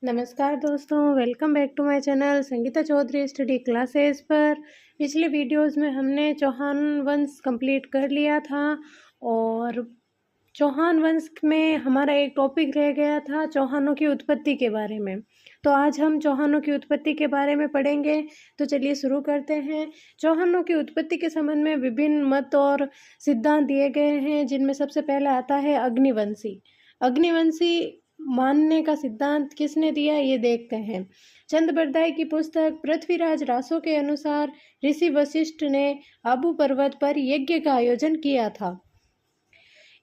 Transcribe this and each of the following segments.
नमस्कार दोस्तों, welcome back to my channel Sangeeta Chaudhary study classes पर। पिछले वीडियोस में हमने चौहान वंश कंप्लीट कर लिया था और चौहान वंश में हमारा एक टॉपिक रह गया था चौहानों की उत्पत्ति के बारे में। तो आज हम चौहानों की उत्पत्ति के बारे में पढ़ेंगे। तो चलिए शुरू करते हैं। चौहानों की उत्पत्ति के संबंध में विभिन्न मत और सिद्धांत दिए गए हैं, जिनमें सबसे पहला आता है अग्निवंशी। अग्निवंशी मानने का सिद्धांत किसने दिया, ये देखते हैं। चंद बरदाई की पुस्तक पृथ्वीराज रासो के अनुसार ऋषि वशिष्ठ ने आबू पर्वत पर यज्ञ का आयोजन किया था।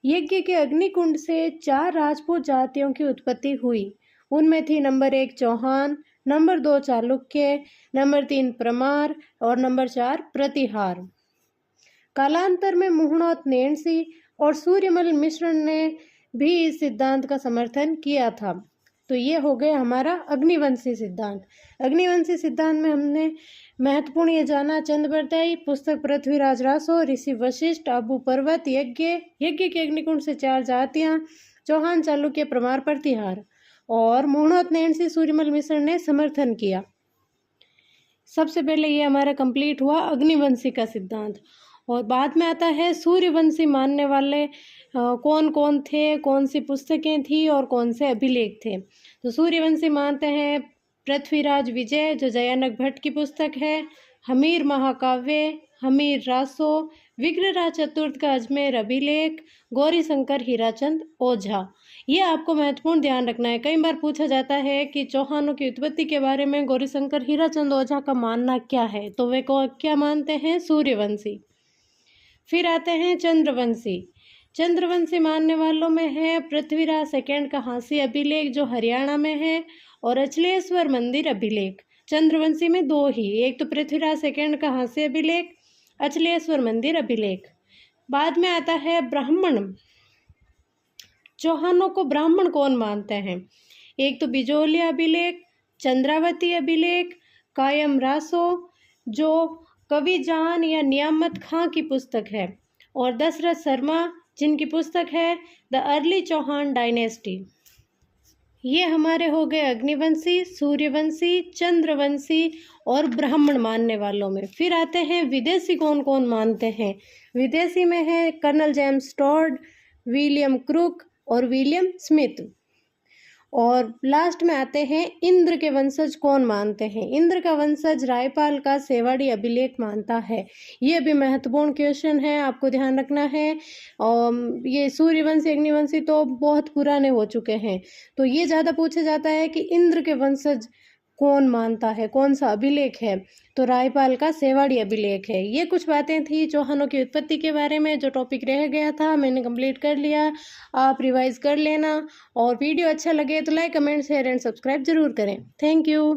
यज्ञ के अग्निकुंड से 4 राजपूत जातियों की उत्पत्ति हुई। उनमें थी number 1 Chauhan, number 2 Chalukya, number 3 Parmar और नंबर 4 प्रतिहार। कालांतर में मुहणोत नेणसी और सूर्यमल मिश्र ने भी इस सिद्धांत का समर्थन किया था। तो ये हो गया हमारा अग्निवंशी सिद्धांत। अग्निवंशी सिद्धांत में हमने महत्वपूर्ण ये जाना चंद बरदाई, पुस्तक पृथ्वीराज रासो, ऋषि वशिष्ठ, आबू पर्वत, यज्ञ के अग्निकुंड से 4 जातियां, चौहान, चालुक्य, परमार, प्रतिहार और मुहणोत नेणसी सूर्यमल मिश्र ने समर्थन किया। सबसे पहले ये हमारा कंप्लीट हुआ अग्निवंशी का सिद्धांत। और बाद में आता है सूर्यवंशी मानने वाले कौन कौन थे, कौन सी पुस्तकें थी और कौन से अभिलेख थे। तो सूर्यवंशी मानते हैं पृथ्वीराज विजय, जो जयानक भट्ट की पुस्तक है, हमीर महाकाव्य, हमीर रासो, विग्रहराज चतुर्थ का अजमेर अभिलेख, गौरी शंकर हीराचंद ओझा। ये आपको महत्वपूर्ण ध्यान रखना है। कई बार पूछा जाता है कि चौहानों की उत्पत्ति के बारे में गौरी शंकर हीराचंद ओझा का मानना क्या है। तो वे क्या मानते हैं? सूर्यवंशी। फिर आते हैं चंद्रवंशी। चंद्रवंशी मानने वालों में है पृथ्वीराज सेकंड का हांसी अभिलेख, जो हरियाणा में है, और अचलेश्वर मंदिर अभिलेख। चंद्रवंशी में 2 ही, एक तो पृथ्वीराज सेकंड का हांसी अभिलेख, अचलेश्वर मंदिर अभिलेख। बाद में आता है ब्राह्मण। चौहानों को ब्राह्मण कौन मानते हैं? एक तो बिजोलिया अभिलेख, चंद्रावती अभिलेख, कायम रासो, जो कविजान या नियामत खां की पुस्तक है, और दशरथ शर्मा, जिनकी पुस्तक है द अर्ली चौहान डायनेस्टी। ये हमारे हो गए अग्निवंशी, सूर्यवंशी, चंद्रवंशी और ब्राह्मण मानने वालों में। फिर आते हैं विदेशी कौन कौन मानते हैं। विदेशी में है colonel James Tod, William Crooke और विलियम स्मिथ। और लास्ट में आते हैं इंद्र के वंशज कौन मानते हैं। इंद्र का वंशज रायपाल का सेवाड़ी अभिलेख मानता है। ये भी महत्वपूर्ण क्वेश्चन है, आपको ध्यान रखना है। और ये सूर्यवंशी, अग्निवंशी तो बहुत पुराने हो चुके हैं, तो ये ज़्यादा पूछा जाता है कि इंद्र के वंशज कौन मानता है, कौन सा अभिलेख है। तो रायपाल का सेवाड़ी अभिलेख है। ये कुछ बातें थी चौहानों की उत्पत्ति के बारे में। जो टॉपिक रह गया था मैंने कंप्लीट कर लिया, आप रिवाइज कर लेना। और वीडियो अच्छा लगे तो like, comment, share and subscribe जरूर करें। Thank you.